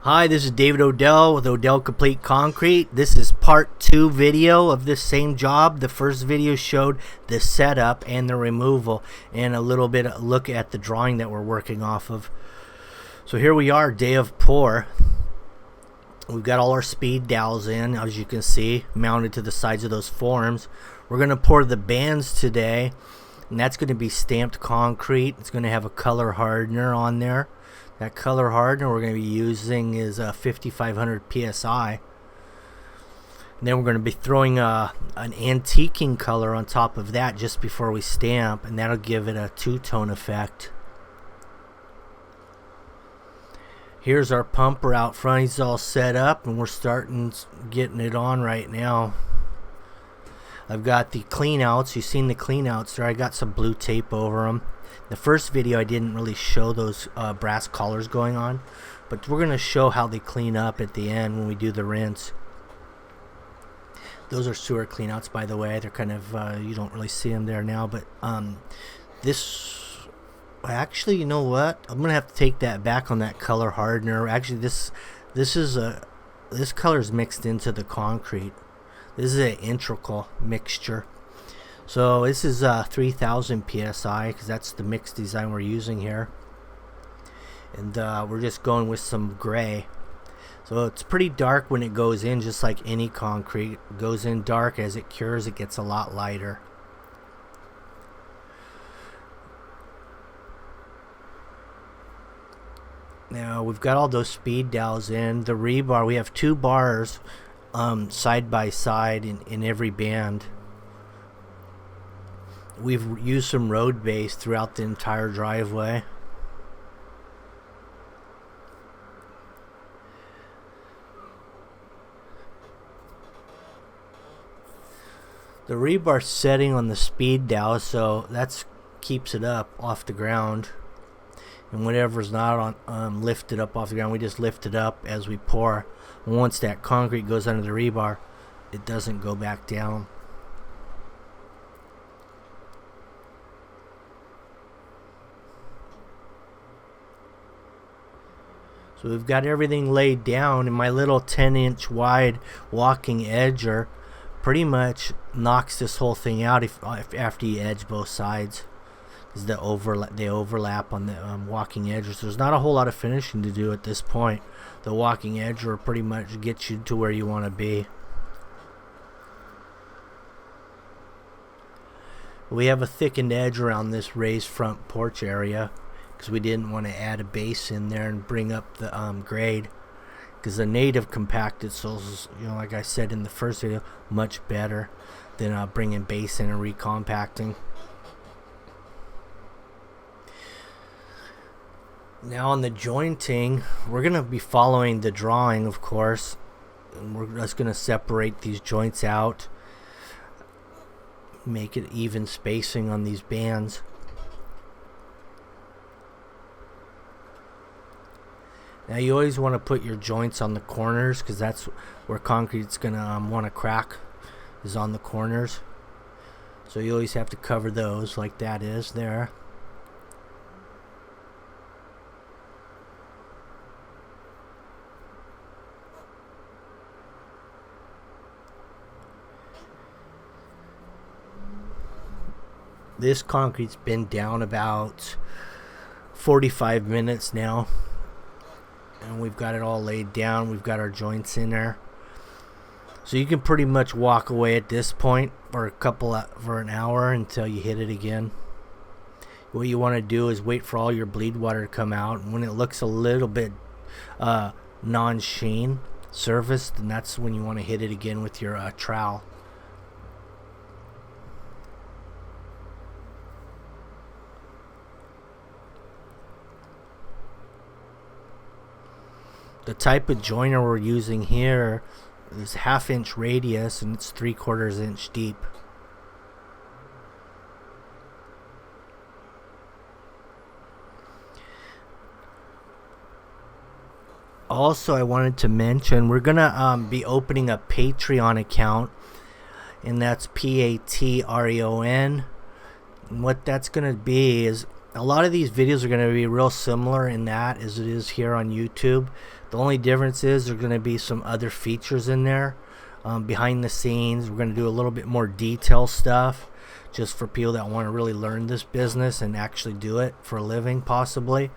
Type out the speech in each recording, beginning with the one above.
Hi, this is David Odell with Odell Complete Concrete. This is part 2 video of this same job. The first video showed the setup and the removal and a little bit of look at the drawing that we're working off of. So here we are, day of pour. We've got all our speed dowels in, as you can see, mounted to the sides of those forms. We're going to pour the bands today, and that's going to be stamped concrete. It's going to have a color hardener on there. That color hardener we're going to be using is 5500 psi. And then we're going to be throwing an antiquing color on top of that just before we stamp, and that'll give it a two-tone effect. Here's our pumper out front. He's all set up, and we're starting getting it on right now. I've got the clean outs. You've seen the clean outs there. I got some blue tape over them. The first video I didn't really show those brass collars going on, but we're going to show how they clean up at the end when we do the rinse. Those are sewer clean outs, by the way. They're kind of, you don't really see them there now, but this, actually, you know what? I'm going to have to take that back on that color hardener. Actually, this color is mixed into the concrete. This is an integral mixture. So this is 3000 psi because that's the mix design we're using here, and we're just going with some gray. So it's pretty dark when it goes in, just like any concrete. It goes in dark. As it cures, it gets a lot lighter. Now we've got all those speed dowels in. The rebar, we have 2 bars side by side in every band. We've used some road base throughout the entire driveway. The rebar's setting on the speed dowel, so that keeps it up off the ground. And whatever's not on lifted up off the ground, we just lift it up as we pour. And once that concrete goes under the rebar, it doesn't go back down. So we've got everything laid down, and my little 10-inch wide walking edger pretty much knocks this whole thing out after you edge both sides, because they overlap on the walking edges. So there's not a whole lot of finishing to do at this point. The walking edger pretty much gets you to where you want to be. We have a thickened edge around this raised front porch area, because we didn't want to add a base in there and bring up the grade, because the native compacted soils, you know, like I said in the first video, much better than bringing base in and recompacting. Now on the jointing, we're going to be following the drawing, of course, and we're just going to separate these joints out, make it even spacing on these bands. Now you always want to put your joints on the corners, because that's where concrete's going to want to crack, is on the corners. So you always have to cover those like that is there. This concrete's been down about 45 minutes now. And we've got it all laid down. We've got our joints in there, so you can pretty much walk away at this point for an hour until you hit it again. What you want to do is wait for all your bleed water to come out, and when it looks a little bit non-sheen surface, then that's when you want to hit it again with your trowel. The type of joiner we're using here is 1/2 inch radius, and it's 3/4 inch deep. Also, I wanted to mention we're gonna be opening a Patreon account, and that's Patreon. And what that's gonna be is a lot of these videos are going to be real similar in that as it is here on YouTube. The only difference is there's going to be some other features in there behind the scenes. We're going to do a little bit more detail stuff just for people that want to really learn this business and actually do it for a living possibly.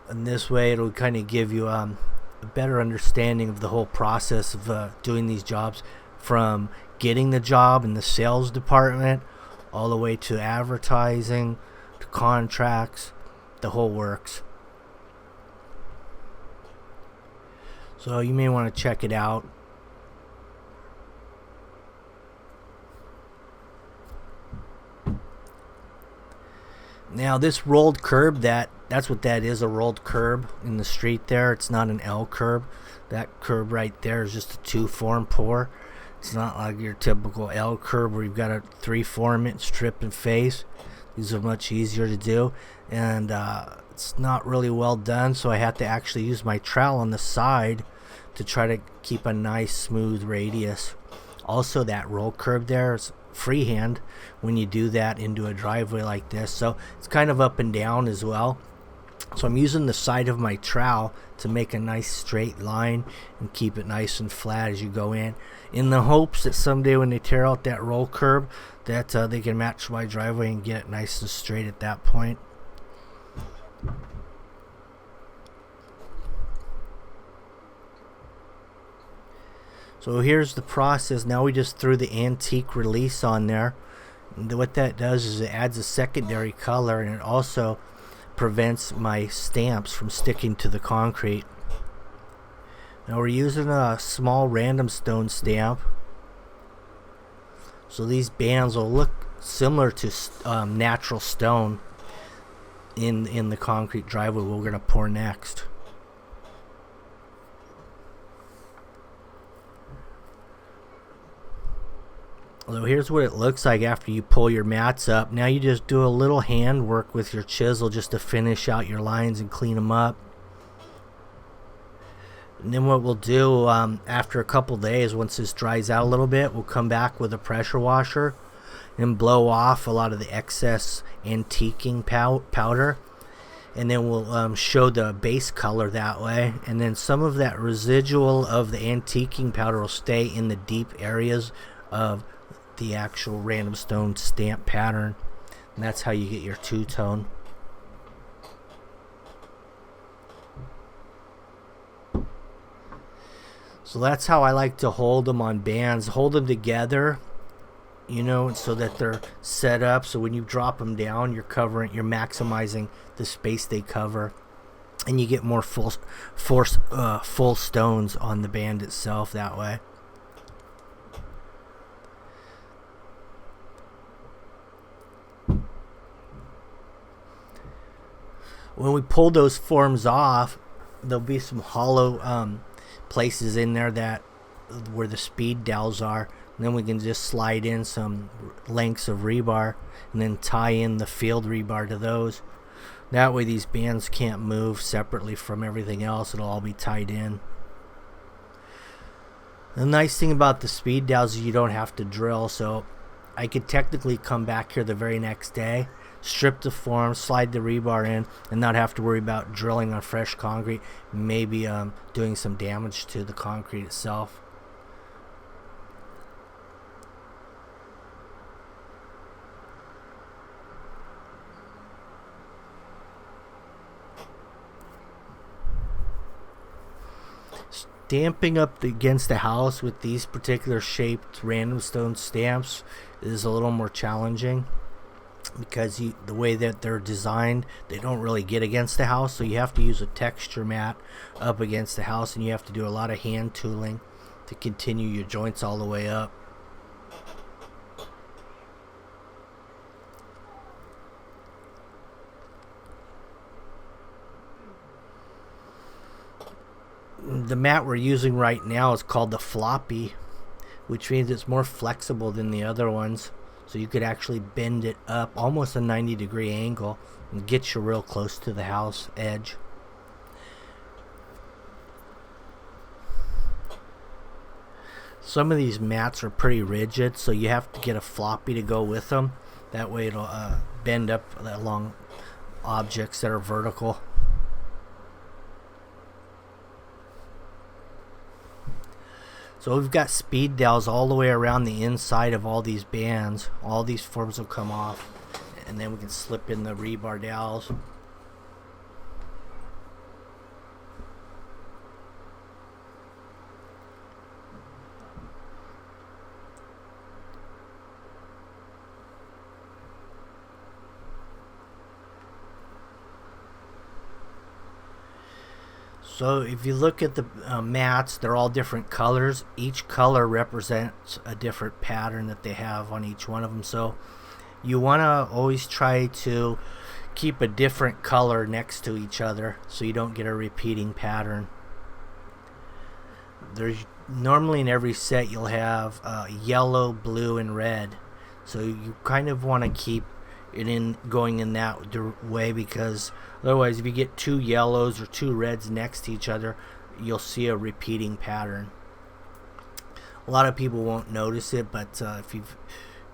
And this way it'll kind of give you a better understanding of the whole process of doing these jobs, from getting the job in the sales department all the way to advertising, to contracts, the whole works. So you may want to check it out. Now this rolled curb, that's what that is, a rolled curb in the street there. It's not an L curb. That curb right there is just a 2-form pour. It's not like your typical L curb where you've got a 3-form it, strip and face. These are much easier to do, and it's not really well done, so I have to actually use my trowel on the side to try to keep a nice smooth radius. Also, that roll curb there is freehand when you do that into a driveway like this, so it's kind of up and down as well. So I'm using the side of my trowel to make a nice straight line and keep it nice and flat as you go in the hopes that someday when they tear out that roll curb that they can match my driveway and get it nice and straight at that point. So here's the process. Now we just threw the antique release on there. And what that does is it adds a secondary color, and it also prevents my stamps from sticking to the concrete. Now we're using a small random stone stamp, so these bands will look similar to natural stone in the concrete driveway we're going to pour next. So here's what it looks like after you pull your mats up. Now you just do a little hand work with your chisel just to finish out your lines and clean them up. And then what we'll do after a couple days, once this dries out a little bit, we'll come back with a pressure washer and blow off a lot of the excess antiquing powder. And then we'll show the base color that way. And then some of that residual of the antiquing powder will stay in the deep areas of the actual random stone stamp pattern, and that's how you get your two-tone. So that's how I like to hold them on bands. Hold them together, you know, so that they're set up, so when you drop them down, you're maximizing the space they cover, and you get more full stones on the band itself that way. When we pull those forms off, there'll be some hollow places in there where the speed dowels are. And then we can just slide in some lengths of rebar and then tie in the field rebar to those. That way these bands can't move separately from everything else. It'll all be tied in. The nice thing about the speed dowels is you don't have to drill, so I could technically come back here the very next day, strip the form, slide the rebar in, and not have to worry about drilling on fresh concrete, maybe doing some damage to the concrete itself. Stamping up against the house with these particular shaped random stone stamps is a little more challenging, because the way that they're designed, they don't really get against the house, so you have to use a texture mat up against the house, and you have to do a lot of hand tooling to continue your joints all the way up. The mat we're using right now is called the floppy, which means it's more flexible than the other ones. So you could actually bend it up almost a 90-degree angle and get you real close to the house edge. Some of these mats are pretty rigid, so you have to get a floppy to go with them. That way it'll bend up along objects that are vertical. So we've got speed dowels all the way around the inside of all these bands. All these forms will come off, and then we can slip in the rebar dowels. So if you look at the mats, they're all different colors. Each color represents a different pattern that they have on each one of them. So you want to always try to keep a different color next to each other so you don't get a repeating pattern. There's normally in every set you'll have yellow, blue, and red. So you kind of want to keep it in going in that way, because otherwise if you get two yellows or two reds next to each other, you'll see a repeating pattern. A lot of people won't notice it, but if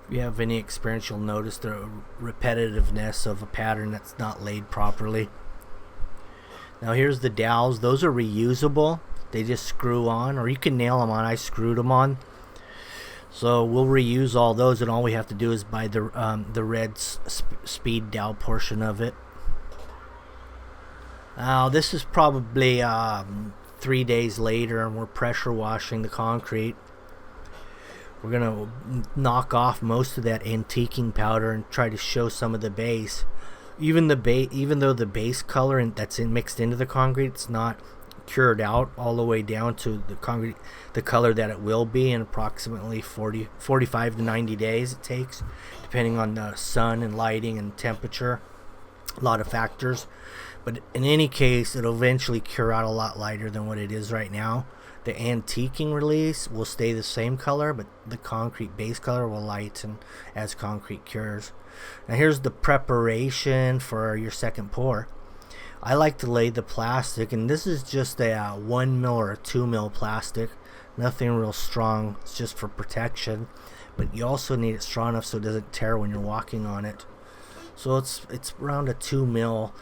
you have any experience, you'll notice the repetitiveness of a pattern that's not laid properly. Now here's the dowels. Those are reusable. They just screw on, or you can nail them on. I screwed them on. So we'll reuse all those, and all we have to do is buy the red speed dowel portion of it. Now this is probably 3 days later, and we're pressure washing the concrete. We're gonna knock off most of that antiquing powder and try to show some of the base. Even though the base color that's mixed into the concrete, it's not cured out all the way down to the concrete, the color that it will be in approximately 45 to 90 days it takes, depending on the sun and lighting and temperature, a lot of factors. But in any case, it'll eventually cure out a lot lighter than what it is right now. The antiquing release will stay the same color, but the concrete base color will lighten as concrete cures. Now here's the preparation for your second pour. I like to lay the plastic, and this is just a 1 mil or a 2 mil plastic. Nothing real strong. It's just for protection, but you also need it strong enough so it doesn't tear when you're walking on it. So it's around a 2 mil.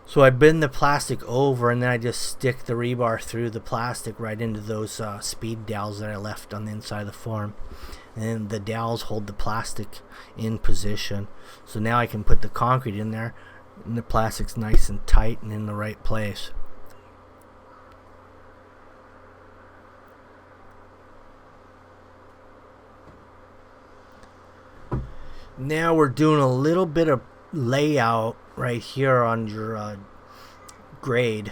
So I bend the plastic over, and then I just stick the rebar through the plastic right into those speed dowels that I left on the inside of the form. And the dowels hold the plastic in position. So now I can put the concrete in there, and the plastic's nice and tight and in the right place. Now we're doing a little bit of layout right here on your grade.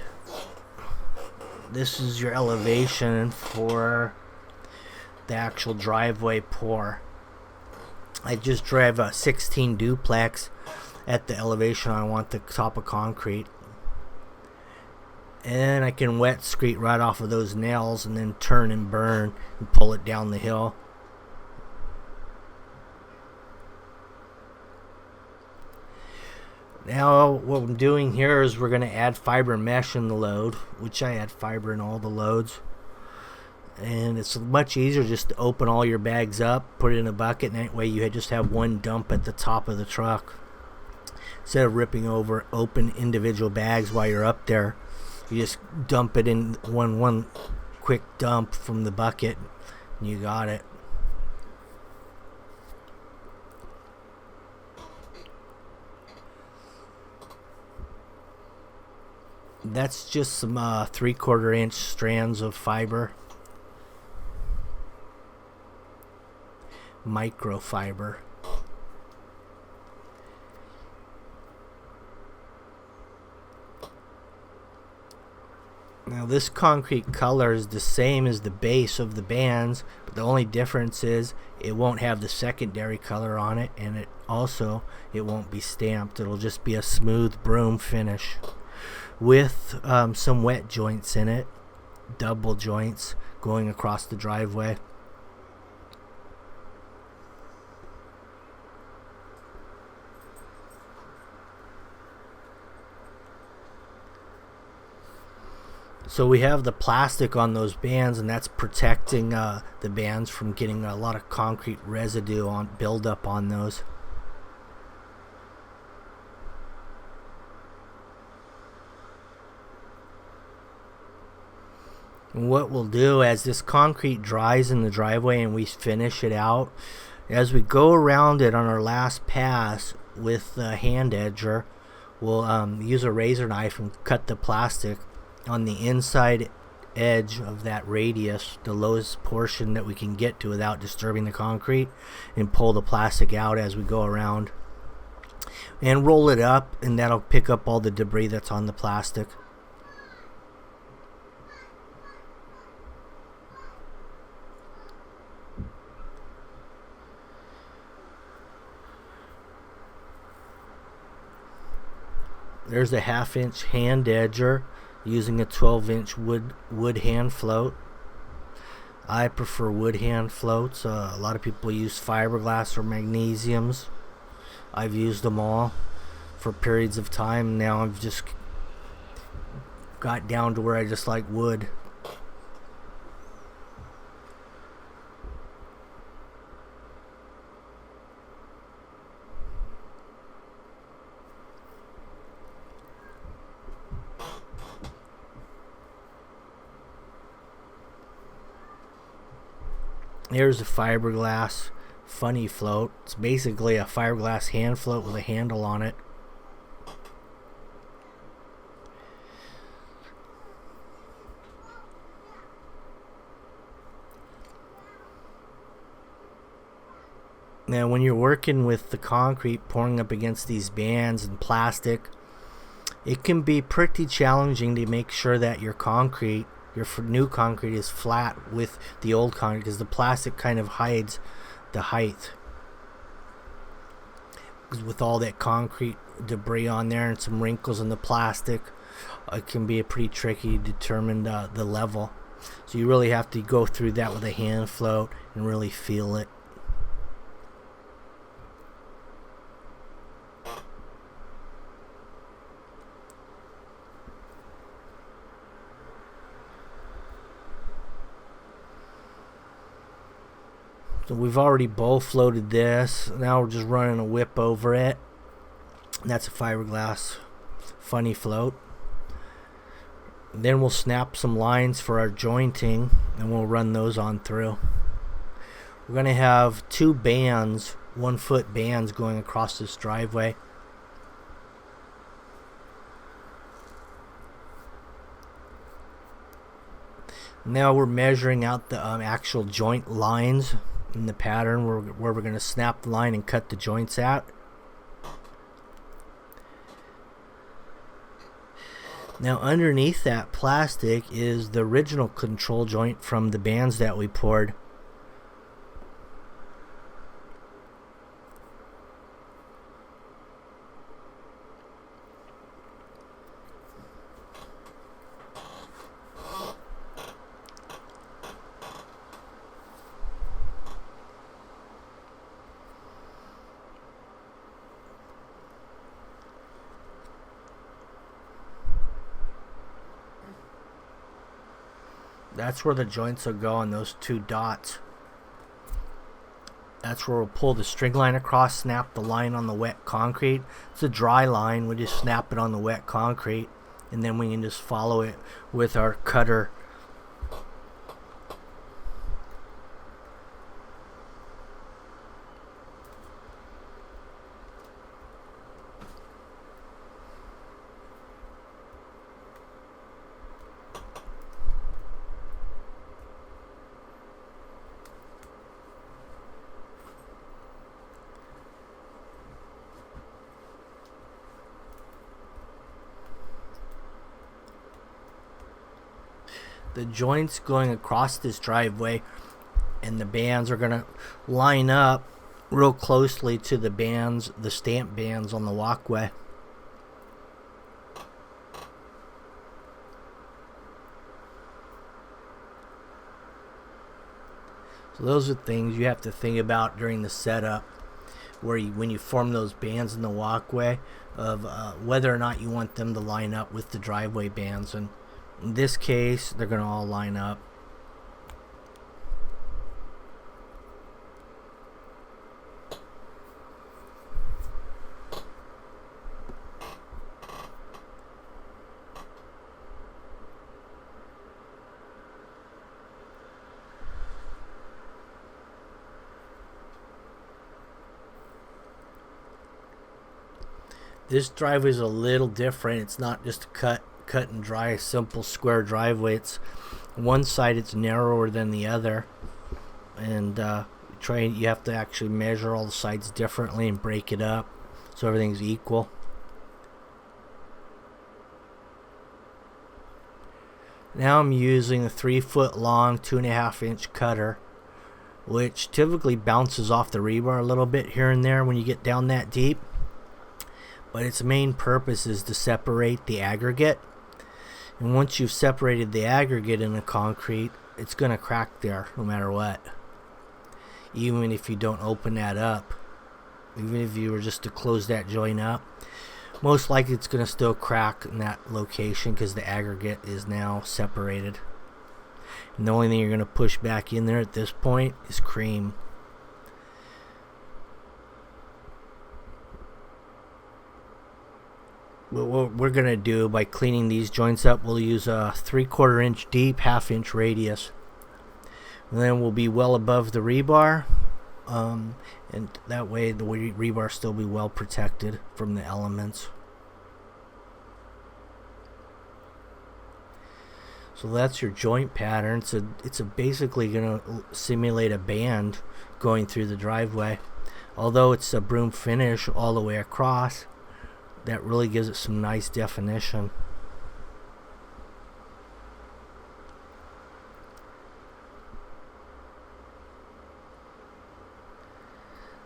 This is your elevation for the actual driveway pour. I just drive a 16 duplex at the elevation I want the top of concrete, and I can wet screed right off of those nails and then turn and burn and pull it down the hill. Now what I'm doing here is we're going to add fiber mesh in the load, which I add fiber in all the loads. And it's much easier just to open all your bags up, put it in a bucket, and that way you just have one dump at the top of the truck. Instead of ripping over open individual bags while you're up there, you just dump it in one quick dump from the bucket, and you got it. That's just some 3/4 inch strands of fiber, microfiber. Now this concrete color is the same as the base of the bands, but the only difference is it won't have the secondary color on it, and it won't be stamped. It'll just be a smooth broom finish with some wet joints in it, double joints going across the driveway. So we have the plastic on those bands, and that's protecting the bands from getting a lot of concrete residue on buildup on those. And what we'll do as this concrete dries in the driveway and we finish it out, as we go around it on our last pass with the hand edger, we'll use a razor knife and cut the plastic on the inside edge of that radius, the lowest portion that we can get to without disturbing the concrete, and pull the plastic out as we go around and roll it up, and that'll pick up all the debris that's on the plastic. There's a 1/2-inch hand edger using a 12-inch wood hand float. I prefer wood hand floats. A lot of people use fiberglass or magnesiums. I've used them all for periods of time. Now I've just got down to where I just like wood. Here's a fiberglass funny float. It's basically a fiberglass hand float with a handle on it. Now when you're working with the concrete pouring up against these bands and plastic, it can be pretty challenging to make sure that your concrete, your new concrete, is flat with the old concrete, because the plastic kind of hides the height. Because with all that concrete debris on there and some wrinkles in the plastic, it can be pretty tricky to determine the level. So you really have to go through that with a hand float and really feel it. So we've already bowl floated this. Now we're just running a whip over it. And that's a fiberglass funny float. Then we'll snap some lines for our jointing and we'll run those on through. We're going to have 2 bands, 1-foot bands going across this driveway. Now we're measuring out the actual joint lines in the pattern where we're going to snap the line and cut the joints out. Now underneath that plastic is the original control joint from the bands that we poured. That's where the joints will go on those 2 dots. That's where we'll pull the string line across, snap the line on the wet concrete. It's a dry line, we just snap it on the wet concrete, and then we can just follow it with our cutter. The joints going across this driveway and the bands are going to line up real closely to the bands, the stamp bands on the walkway. So those are things you have to think about during the setup, where when you form those bands in the walkway, of whether or not you want them to line up with the driveway bands. And in this case, they're going to all line up. This driveway is a little different. It's not just a cut and dry, simple square driveway. It's one side it's narrower than the other, and you have to actually measure all the sides differently and break it up so everything's equal. Now I'm using a 3-foot long 2.5-inch cutter, which typically bounces off the rebar a little bit here and there when you get down that deep, but its main purpose is to separate the aggregate. And once you've separated the aggregate in the concrete, it's going to crack there no matter what, even if you don't open that up. Even if you were just to close that joint up, most likely it's going to still crack in that location because the aggregate is now separated. And the only thing you're going to push back in there at this point is cream. What we're going to do by cleaning these joints up, we'll use a 3/4 inch deep, 1/2 inch radius. And then we'll be well above the rebar. And that way the rebar still be well protected from the elements. So that's your joint pattern. It's basically going to simulate a band going through the driveway. Although it's a broom finish all the way across, that really gives it some nice definition.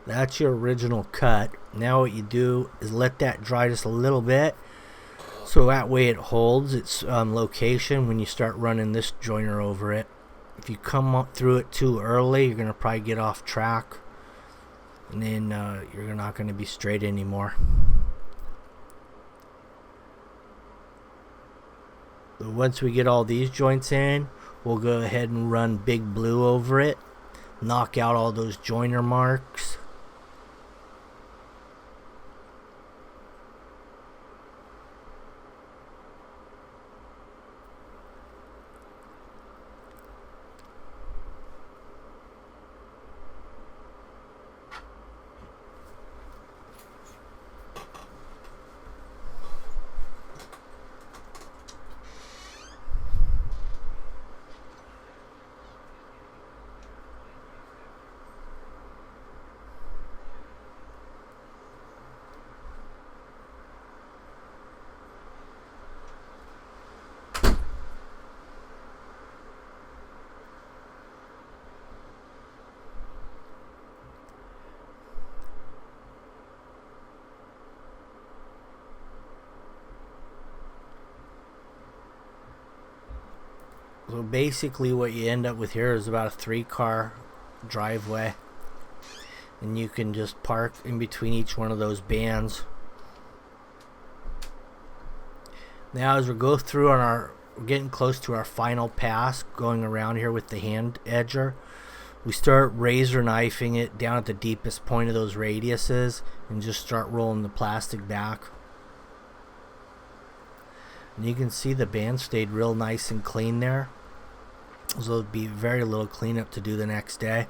That's your original cut. Now what you do is let that dry just a little bit, so that way it holds its location when you start running this joiner over it. If you come up through it too early, you're going to probably get off track, and then you're not going to be straight anymore. But once we get all these joints in, we'll go ahead and run Big Blue over it, knock out all those joiner marks. So basically what you end up with here is about a 3-car driveway, and you can just park in between each one of those bands. Now as we go through we're getting close to our final pass going around here with the hand edger, we start razor knifing it down at the deepest point of those radiuses and just start rolling the plastic back. And you can see the band stayed real nice and clean there. So there'll be very little cleanup to do the next day.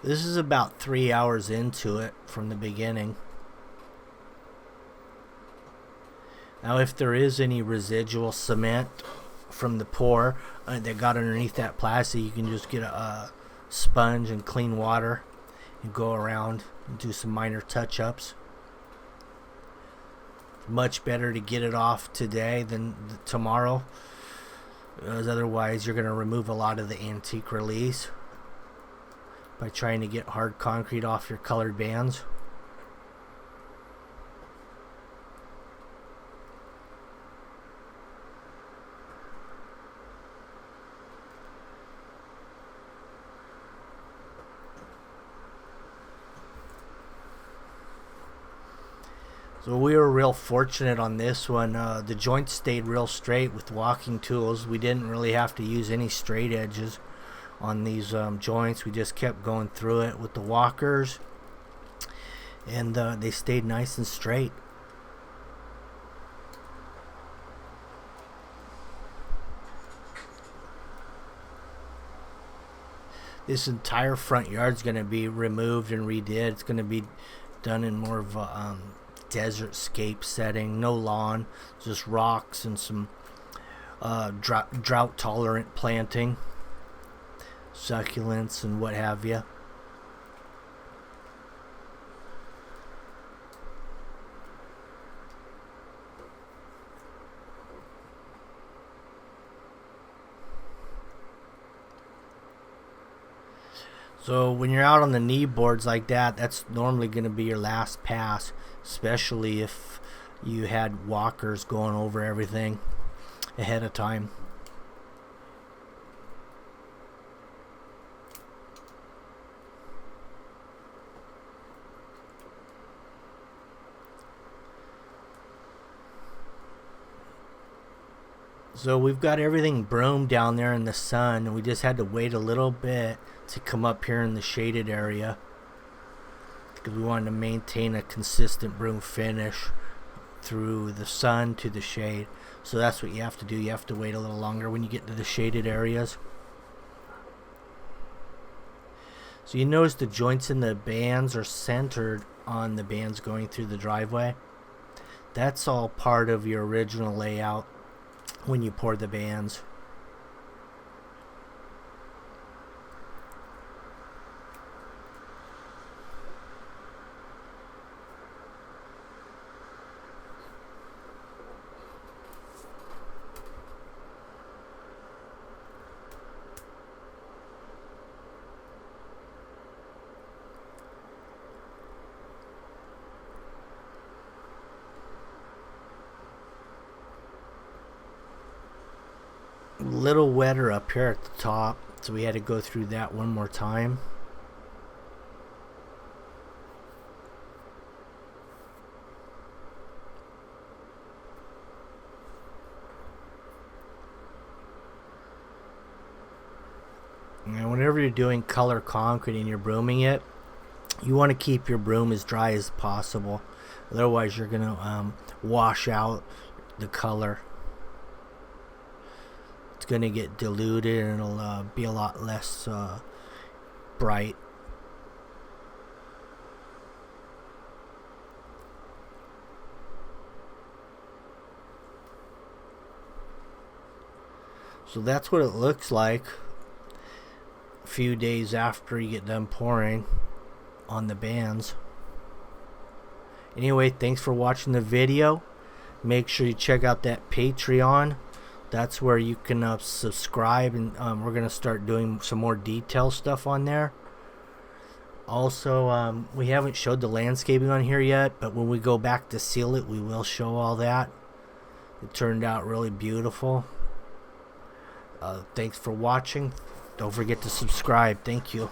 This is about 3 hours into it from the beginning. Now if there is any residual cement from the pour that got underneath that plastic, you can just get a sponge and clean water and go around and do some minor touch-ups. Much better to get it off today than tomorrow, as otherwise you're going to remove a lot of the antique release by trying to get hard concrete off your colored bands. So we were real fortunate on this one. The joints stayed real straight with walking tools. We didn't really have to use any straight edges. on these joints. We just kept going through it with the walkers, and they stayed nice and straight. This entire front yard is going to be removed and redid. It's going to be done in more of a desert scape setting. No lawn, just rocks and some drought tolerant planting, succulents and what have you. So when you're out on the knee boards like that, that's normally going to be your last pass, especially if you had walkers going over everything ahead of time. So we've got everything broomed down there in the sun, and we just had to wait a little bit to come up here in the shaded area because we wanted to maintain a consistent broom finish through the sun to the shade. So that's what you have to do. You have to wait a little longer when you get to the shaded areas. So you notice the joints in the bands are centered on the bands going through the driveway. That's all part of your original layout when you pour the bands. Little wetter up here at the top, so we had to go through that one more time. And whenever you're doing color concrete and you're brooming it, you want to keep your broom as dry as possible. Otherwise you're going to wash out the color. It's going to get diluted and it'll be a lot less bright. So that's what it looks like a few days after you get done pouring on the bands. Anyway, thanks for watching the video. Make sure you check out that Patreon. That's where you can subscribe, and we're going to start doing some more detail stuff on there. Also, we haven't showed the landscaping on here yet, but when we go back to seal it, we will show all that. It turned out really beautiful. Thanks for watching. Don't forget to subscribe. Thank you.